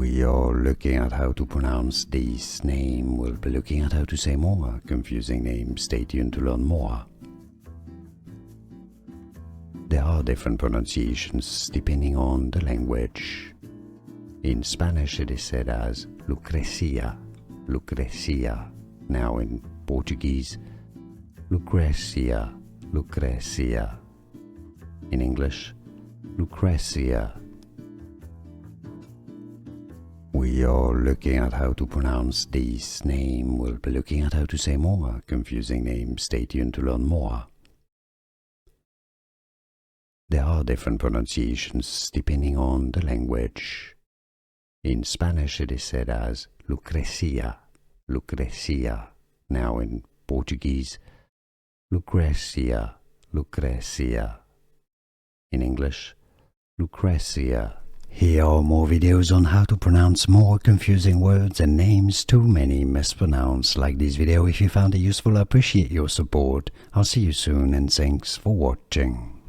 We are looking at how to pronounce this name. We'll be looking at how to say more confusing names. Stay tuned to learn more. There are different pronunciations depending on the language. In Spanish it is said as Lucrecia, Lucrecia. Now in Portuguese, Lucrecia, Lucrecia. In English, Lucrecia. We are looking at how to pronounce this name. We'll be looking at how to say more confusing names. Stay tuned to learn more. There are different pronunciations depending on the language. In Spanish it is said as Lucrecia, Lucrecia. Now in Portuguese, Lucrecia, Lucrecia. In English, Lucrecia. Here are more videos on how to pronounce more confusing words and names too many mispronounced. Like this video if you found it useful. I appreciate your support. I'll see you soon and thanks for watching.